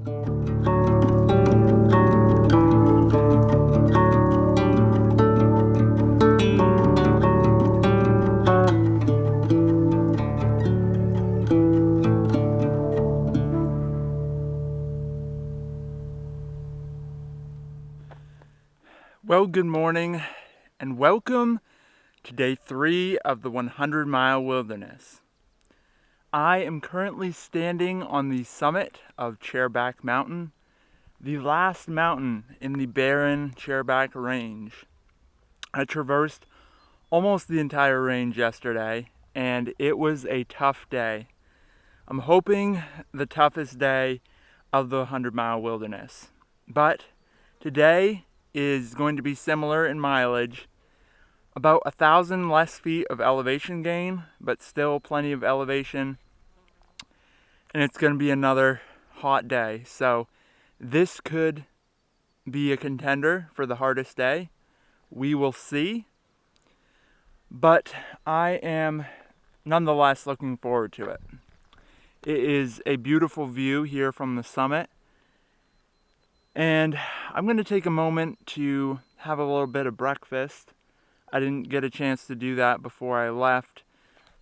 Well, good morning and welcome to day 3 of the 100-mile wilderness. I am currently standing on the summit of Chairback Mountain, the last mountain in the barren Chairback Range. I traversed almost the entire range yesterday, and it was a tough day. I'm hoping the toughest day of the 100-mile wilderness. But today is going to be similar in mileage, about 1,000 less feet of elevation gain, but still plenty of elevation, and it's going to be another hot day. So this could be a contender for the hardest day. We will see, but I am nonetheless looking forward to it. It is a beautiful view here from the summit, and I'm going to take a moment to have a little bit of breakfast. I didn't get a chance to do that before I left.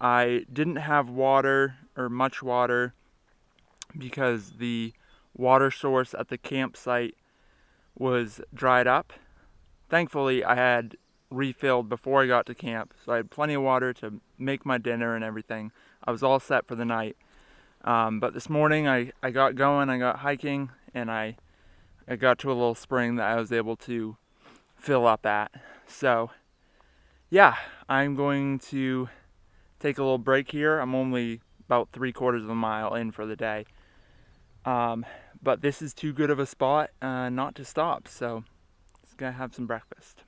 I didn't have water or much water because the water source at the campsite was dried up. Thankfully, I had refilled before I got to camp, so I had plenty of water to make my dinner and everything. I was all set for the night. But this morning I got going, I got hiking, and I got to a little spring that I was able to fill up at. So yeah, I'm going to take a little break here. I'm only about 3/4 of a mile in for the day. But this is too good of a spot not to stop, so just gonna have some breakfast.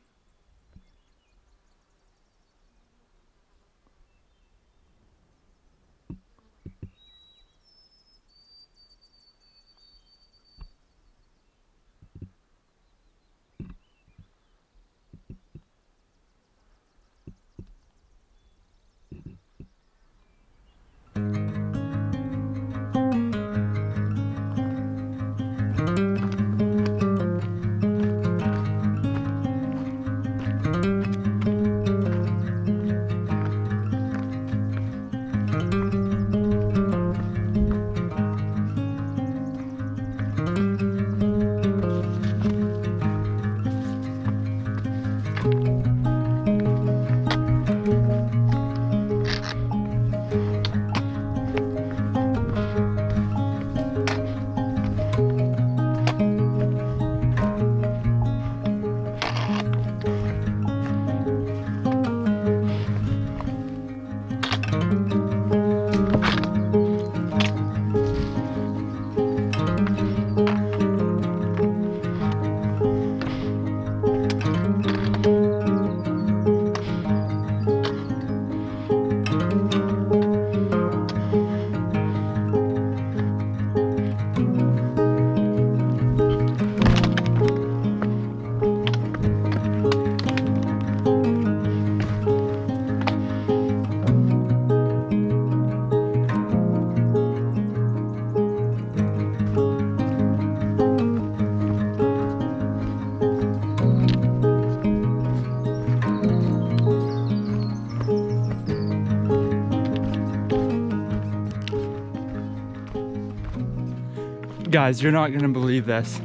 Guys, you're not gonna believe this.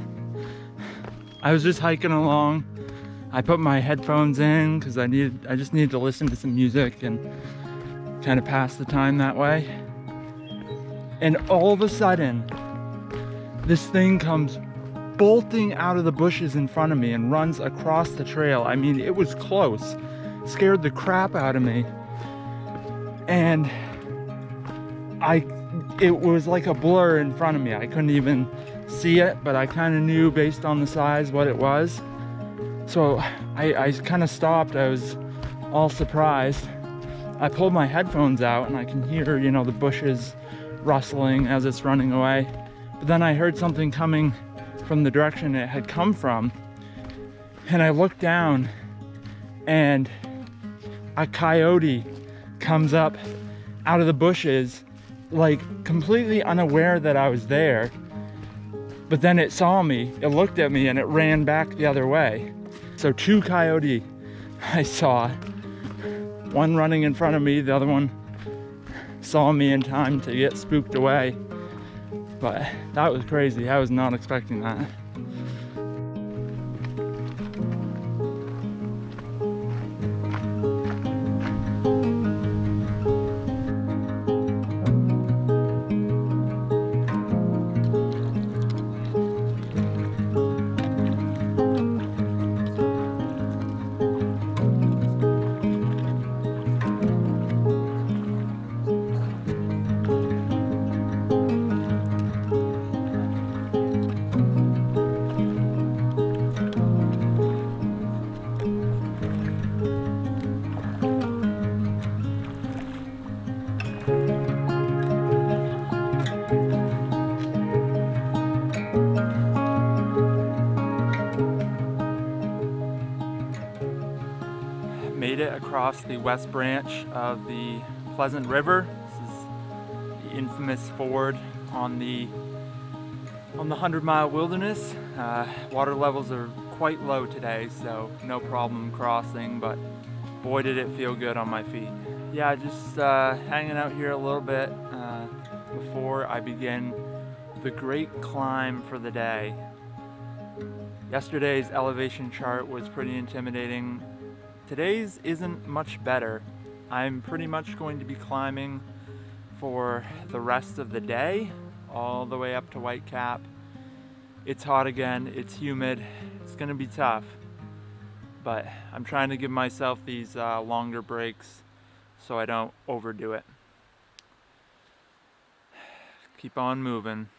I was just hiking along. I put my headphones in because I just needed to listen to some music and kind of pass the time that way. And all of a sudden, this thing comes bolting out of the bushes in front of me and runs across the trail. I mean, it was close. Scared the crap out of me. And it was like a blur in front of me. I couldn't even see it, but I kind of knew based on the size what it was. So I kind of stopped. I was all surprised. I pulled my headphones out and I can hear, you know, the bushes rustling as it's running away. But then I heard something coming from the direction it had come from. And I looked down and a coyote comes up out of the bushes, like completely unaware that I was there. but then it saw me, it looked at me, and it ran back the other way. So 2 coyote I saw, one running in front of me, the other one saw me in time to get spooked away. But that was crazy. I was not expecting that. Made it across the west branch of the Pleasant River. This is the infamous ford on the 100-mile wilderness. Water levels are quite low today, so no problem crossing, but boy did it feel good on my feet. Yeah, just hanging out here a little bit before I begin the great climb for the day. Yesterday's elevation chart was pretty intimidating. Today's isn't much better. I'm pretty much going to be climbing for the rest of the day, all the way up to Whitecap. It's hot again, it's humid, it's gonna be tough, but I'm trying to give myself these longer breaks so I don't overdo it. Keep on moving.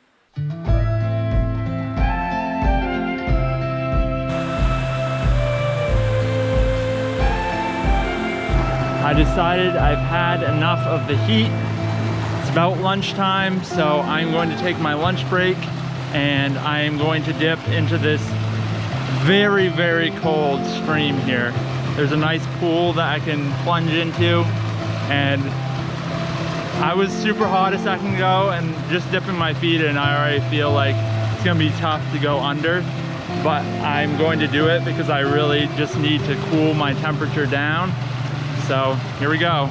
I decided I've had enough of the heat. It's about lunchtime, so I'm going to take my lunch break and I am going to dip into this very, very cold stream here. There's a nice pool that I can plunge into, and I was super hot a second ago and just dipping my feet in, I already feel like it's gonna be tough to go under, but I'm going to do it because I really just need to cool my temperature down. So here we go.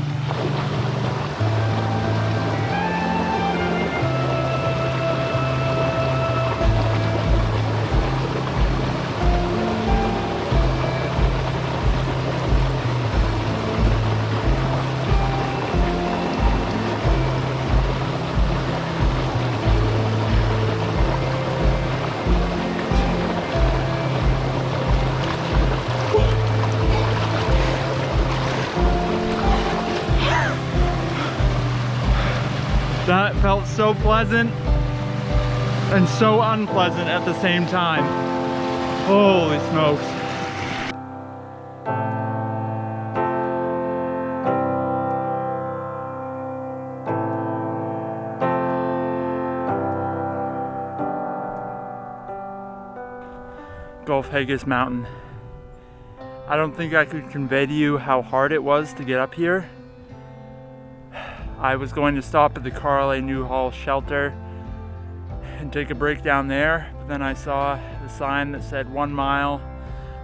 That felt so pleasant and so unpleasant at the same time. Holy smokes. Gulf Haggis Mountain. I don't think I could convey to you how hard it was to get up here. I was going to stop at the Carl A. Newhall shelter and take a break down there, but then I saw the sign that said 1 mile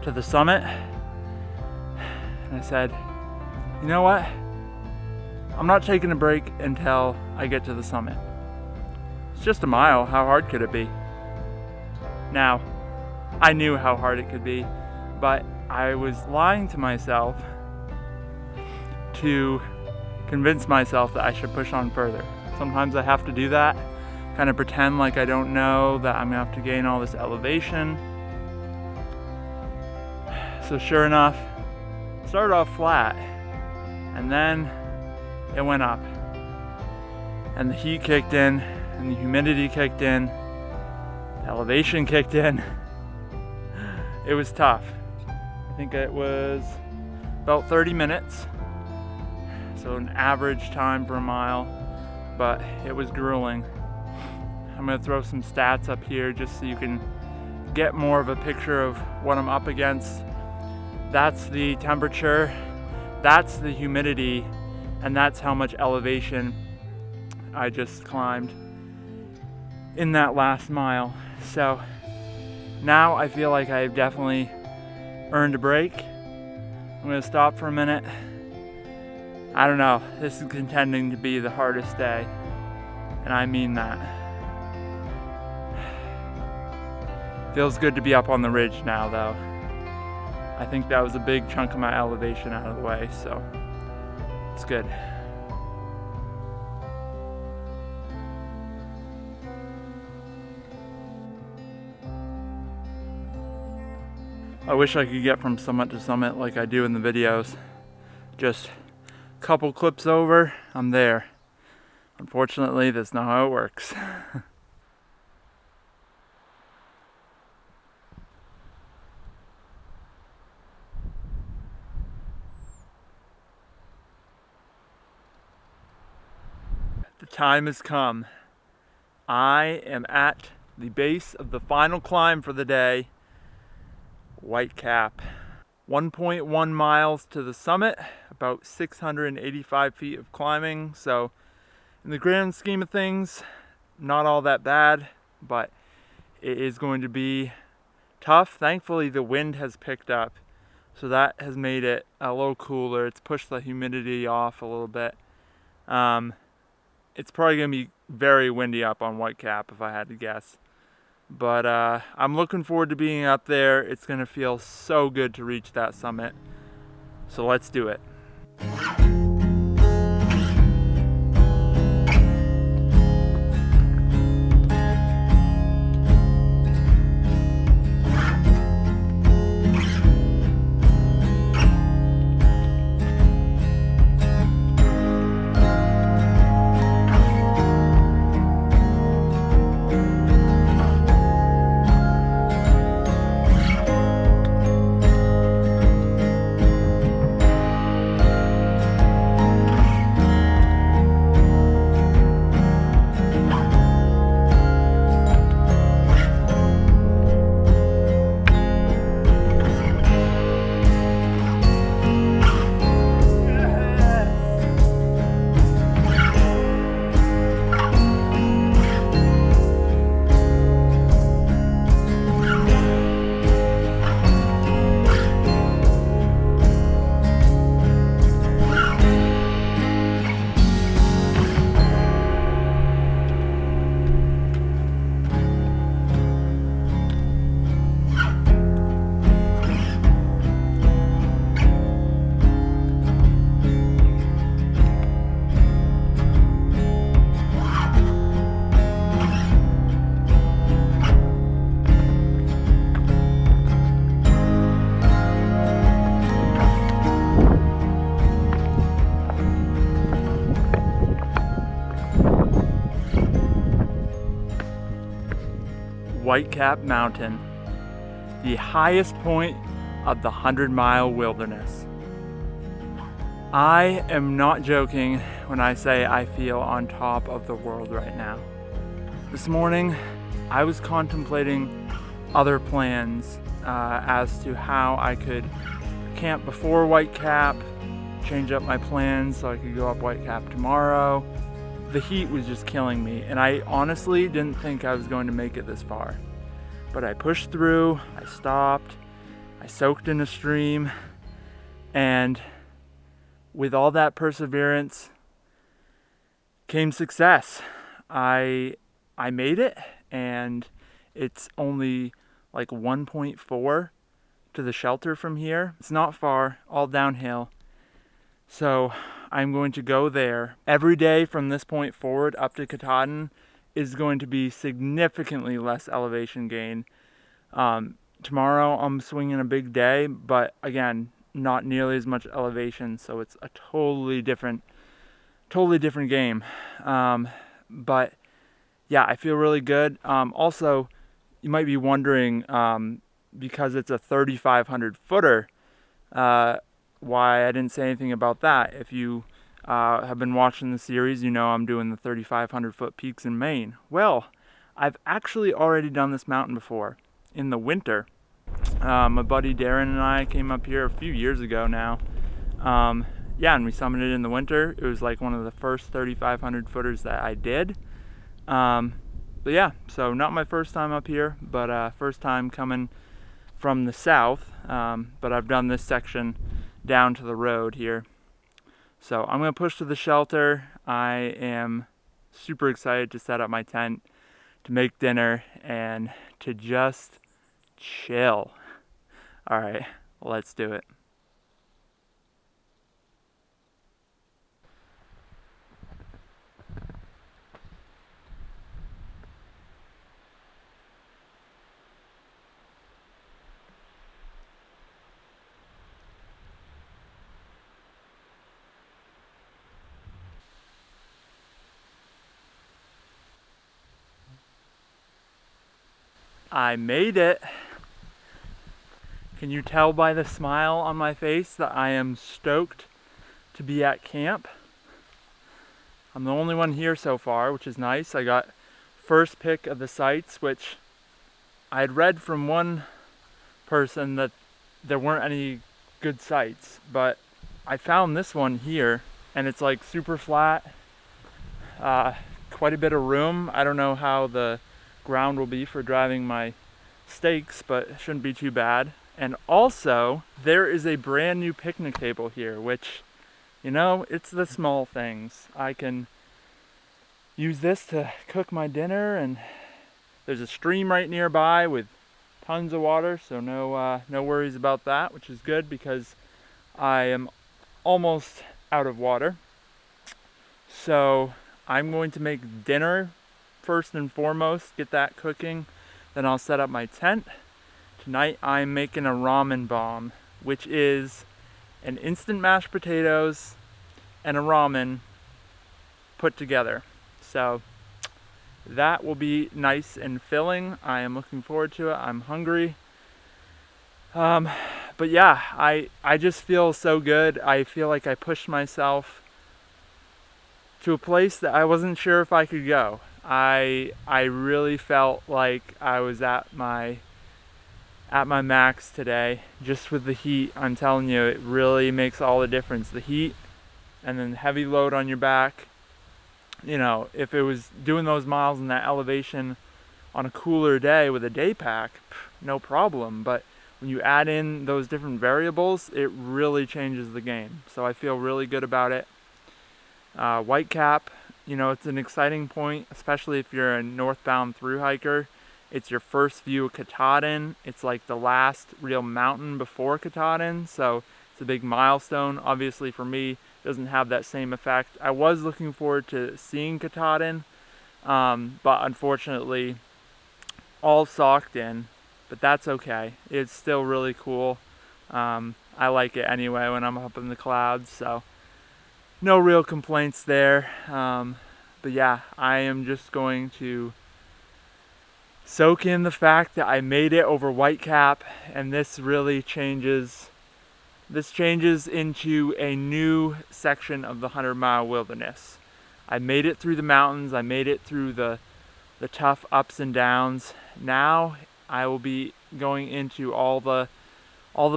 to the summit, and I said, you know what? I'm not taking a break until I get to the summit. It's just a mile, how hard could it be? Now, I knew how hard it could be, but I was lying to myself to convince myself that I should push on further. Sometimes I have to do that, kind of pretend like I don't know that I'm gonna have to gain all this elevation. So sure enough, it started off flat, and then it went up, and the heat kicked in, and the humidity kicked in, the elevation kicked in. It was tough. I think it was about 30 minutes. So an average time for a mile, but it was grueling. I'm gonna throw some stats up here just so you can get more of a picture of what I'm up against. That's the temperature, that's the humidity, and that's how much elevation I just climbed. in that last mile. So now I feel like I've definitely earned a break. I'm gonna stop for a minute. I don't know, this is contending to be the hardest day, and I mean that. Feels good to be up on the ridge now though. I think that was a big chunk of my elevation out of the way, so it's good. I wish I could get from summit to summit like I do in the videos. Just a couple clips over, I'm there. Unfortunately, that's not how it works. The time has come. I am at the base of the final climb for the day, Whitecap. 1.1 miles to the summit, about 685 feet of climbing. So in the grand scheme of things, not all that bad, but it is going to be tough. Thankfully, the wind has picked up, so that has made it a little cooler. It's pushed the humidity off a little bit. It's probably gonna be very windy up on Whitecap if I had to guess. But I'm looking forward to being up there. It's gonna feel so good to reach that summit. So let's do it. Whitecap Mountain, the highest point of the 100-mile wilderness. I am not joking when I say I feel on top of the world right now. This morning, I was contemplating other plans as to how I could camp before Whitecap, change up my plans so I could go up Whitecap tomorrow. The heat was just killing me, and I honestly didn't think I was going to make it this far. But I pushed through, I stopped, I soaked in a stream, and with all that perseverance came success. I made it, and it's only like 1.4 to the shelter from here. It's not far, all downhill. So I'm going to go there. Every day from this point forward up to Katahdin is going to be significantly less elevation gain. Tomorrow I'm swinging a big day, but again, not nearly as much elevation, so it's a totally different game. But yeah, I feel really good. Also, you might be wondering, because it's a 3,500 footer, why I didn't say anything about that. If you have been watching the series, you know I'm doing the 3,500 foot peaks in Maine. Well, I've actually already done this mountain before in the winter. My buddy Darren and I came up here a few years ago now. Yeah, and we summited in the winter. It was like one of the first 3,500 footers that I did. But yeah, so not my first time up here, but first time coming from the south. But I've done this section down to the road here. So I'm gonna push to the shelter. I am super excited to set up my tent, to make dinner, and to just chill. All right, let's do it. I made it. Can you tell by the smile on my face that I am stoked to be at camp? I'm the only one here so far, which is nice. I got first pick of the sites, which I had read from one person that there weren't any good sites, but I found this one here, and it's like super flat, quite a bit of room. I don't know how the ground will be for driving my stakes, but it shouldn't be too bad. And also, there is a brand new picnic table here, which, you know, it's the small things. I can use this to cook my dinner, and there's a stream right nearby with tons of water, so no worries about that, which is good because I am almost out of water. So I'm going to make dinner first and foremost, get that cooking, then I'll set up my tent. Tonight I'm making a ramen bomb, which is an instant mashed potatoes and a ramen put together. So that will be nice and filling. I am looking forward to it. I'm hungry. But yeah, I just feel so good. I feel like I pushed myself to a place that I wasn't sure if I could go. I really felt like I was at my max today, just with the heat. I'm telling you, it really makes all the difference. The heat and then heavy load on your back. You know, if it was doing those miles in that elevation on a cooler day with a day pack, no problem. But when you add in those different variables, it really changes the game. So I feel really good about it. Whitecap, you know, it's an exciting point, especially if you're a northbound thru hiker. It's your first view of Katahdin. It's like the last real mountain before Katahdin, so it's a big milestone. Obviously for me, it doesn't have that same effect. I was looking forward to seeing Katahdin, but unfortunately all socked in, but that's okay. It's still really cool. I like it anyway when I'm up in the clouds, so no real complaints there. But yeah, I am just going to soak in the fact that I made it over Whitecap, and this really changes into a new section of the 100-mile wilderness. I made it through the mountains, I made it through the tough ups and downs. Now I will be going into all the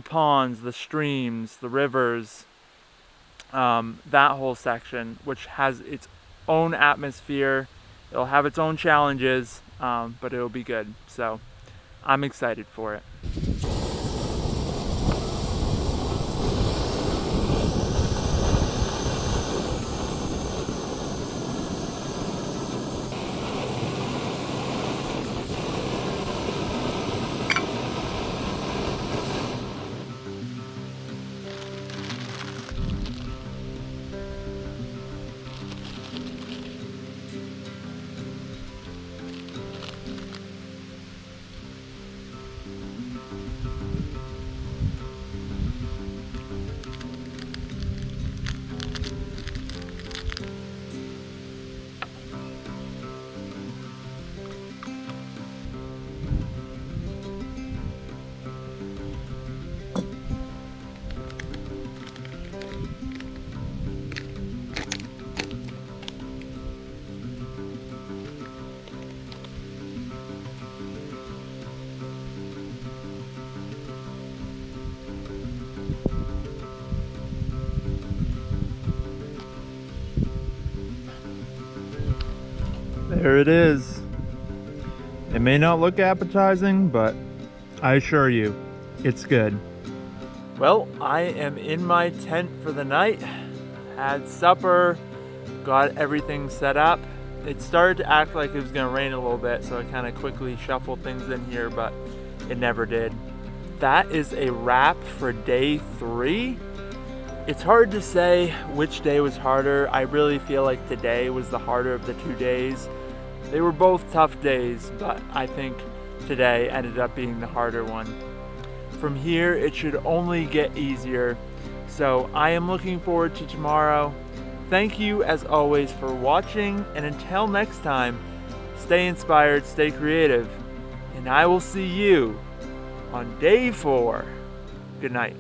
ponds, the streams, the rivers, that whole section, which has its own atmosphere. It'll have its own challenges, but it'll be good. So I'm excited for it. There it is. It may not look appetizing, but I assure you, it's good. Well, I am in my tent for the night. Had supper, got everything set up. It started to act like it was gonna rain a little bit, so I kind of quickly shuffled things in here, but it never did. That is a wrap for day 3. It's hard to say which day was harder. I really feel like today was the harder of the 2 days. They were both tough days, but I think today ended up being the harder one. From here, it should only get easier. So I am looking forward to tomorrow. Thank you as always for watching, and until next time, stay inspired, stay creative, and I will see you on day 4. Good night.